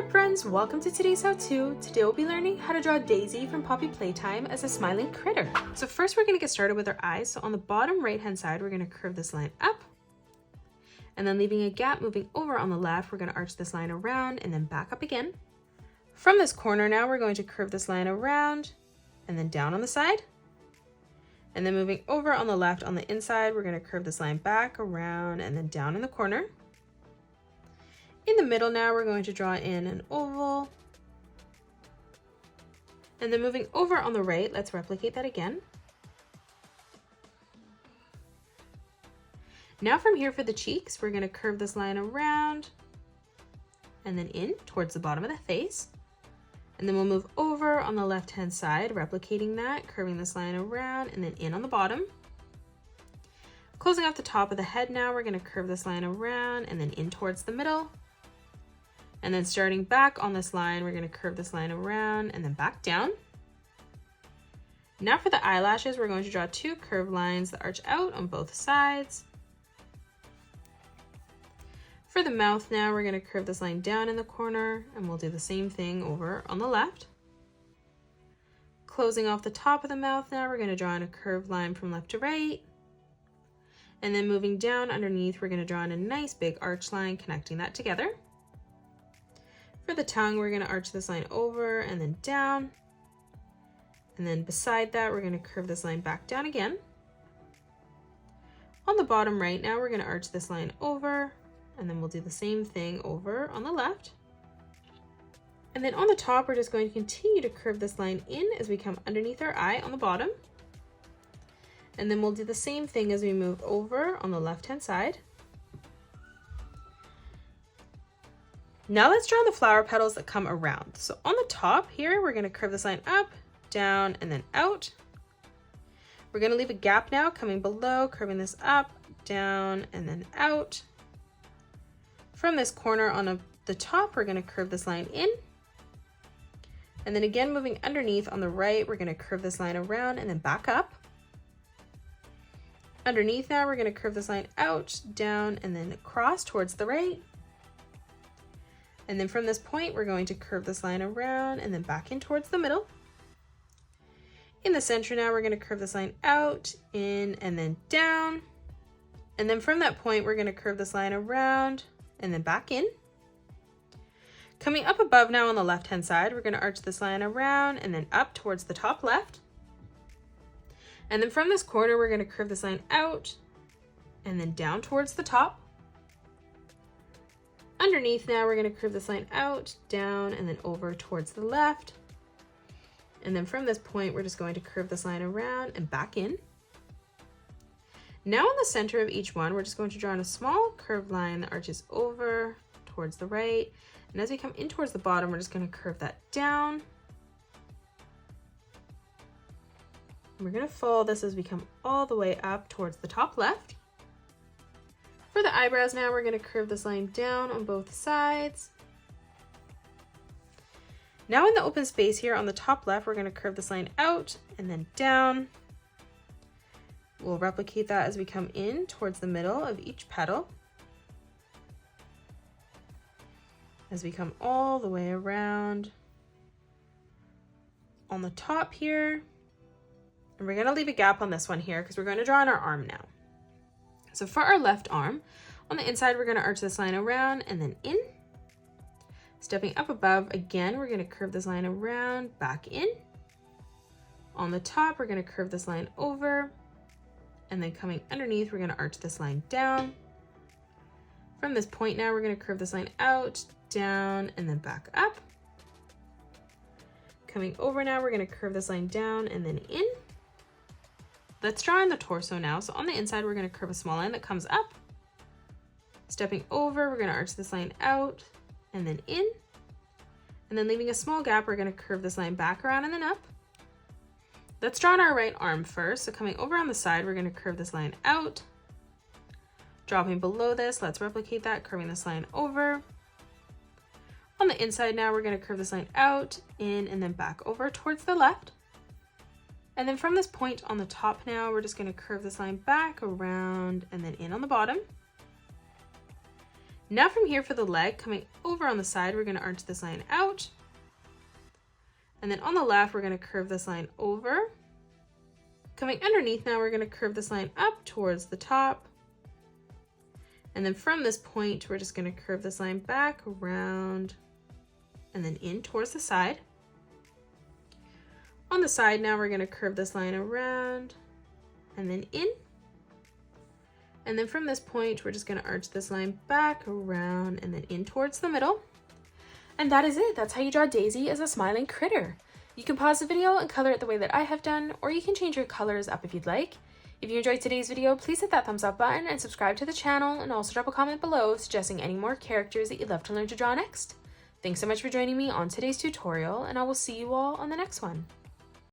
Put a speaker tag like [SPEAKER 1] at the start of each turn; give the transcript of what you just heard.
[SPEAKER 1] art friends, welcome to today's how-to. Today we'll be learning how to draw Daisy from Poppy Playtime as a smiling critter. So first we're going to get started with our eyes. So on the bottom right hand side we're going to curve this line up and then leaving a gap. Moving over on the left we're going to arch this line around and then back up again. From this corner now we're going to curve this line around and then down on the side. And then moving over on the left on the inside we're going to curve this line back around and then down in the corner. In the middle now we're going to draw in an oval. And then moving over on the right, let's replicate that again. Now from here for the cheeks, we're going to curve this line around and then in towards the bottom of the face. And then we'll move over on the left hand side, replicating that, curving this line around and then in on the bottom. Closing off the top of the head now, we're going to curve this line around and then in towards the middle. And then starting back on this line, we're going to curve this line around and then back down. Now for the eyelashes, we're going to draw two curved lines that arch out on both sides. For the mouth now, we're going to curve this line down in the corner and we'll do the same thing over on the left. Closing off the top of the mouth now, we're going to draw in a curved line from left to right. And then moving down underneath, we're going to draw in a nice big arch line connecting that together. For the tongue, we're going to arch this line over and then down. And then beside that, we're going to curve this line back down again. On the bottom right now, we're going to arch this line over and then we'll do the same thing over on the left. And then on the top, we're just going to continue to curve this line in as we come underneath our eye on the bottom. And then we'll do the same thing as we move over on the left-hand side. Now let's draw the flower petals that come around. So on the top here, we're going to curve this line up, down, and then out. We're going to leave a gap now coming below, curving this up, down, and then out. From this corner on the top, we're going to curve this line in. And then again, moving underneath on the right, we're going to curve this line around and then back up. Underneath now, we're going to curve this line out, down, and then across towards the right. And then from this point, we're going to curve this line around and then back in towards the middle. In the center now, we're going to curve this line out, in, and then down. And then from that point, we're going to curve this line around and then back in. Coming up above now on the left-hand side, we're going to arch this line around and then up towards the top left. And then from this corner, we're going to curve this line out and then down towards the top. Underneath now, we're going to curve this line out, down, and then over towards the left. And then from this point, we're just going to curve this line around and back in. Now in the center of each one, we're just going to draw in a small curved line that arches over towards the right. And as we come in towards the bottom, we're just going to curve that down. And we're going to follow this as we come all the way up towards the top left. For the eyebrows now, we're going to curve this line down on both sides. Now in the open space here on the top left, we're going to curve this line out and then down. We'll replicate that as we come in towards the middle of each petal. As we come all the way around on the top here. And we're going to leave a gap on this one here because we're going to draw in our arm now. So for our left arm, on the inside, we're going to arch this line around and then in. Stepping up above, again, we're going to curve this line around, back in. On the top, we're going to curve this line over. And then coming underneath, we're going to arch this line down. From this point now, we're going to curve this line out, down, and then back up. Coming over now, we're going to curve this line down and then in. Let's draw in the torso now. So on the inside, we're going to curve a small line that comes up. Stepping over, we're going to arch this line out and then in. And then leaving a small gap, we're going to curve this line back around and then up. Let's draw in our right arm first. So coming over on the side, we're going to curve this line out. Dropping below this, let's replicate that, curving this line over. On the inside now, we're going to curve this line out, in, and then back over towards the left. And then from this point on the top now, we're just going to curve this line back around and then in on the bottom. Now from here for the leg, coming over on the side, we're going to arch this line out. And then on the left, we're going to curve this line over. Coming underneath now, we're going to curve this line up towards the top. And then from this point, we're just going to curve this line back around and then in towards the side. On the side now, we're going to curve this line around and then in. And then from this point, we're just going to arch this line back around and then in towards the middle. And that is it. That's how you draw Daisy as a smiling critter. You can pause the video and color it the way that I have done, or you can change your colors up if you'd like. If you enjoyed today's video, please hit that thumbs up button and subscribe to the channel, and also drop a comment below suggesting any more characters that you'd love to learn to draw next. Thanks so much for joining me on today's tutorial, and I will see you all on the next one.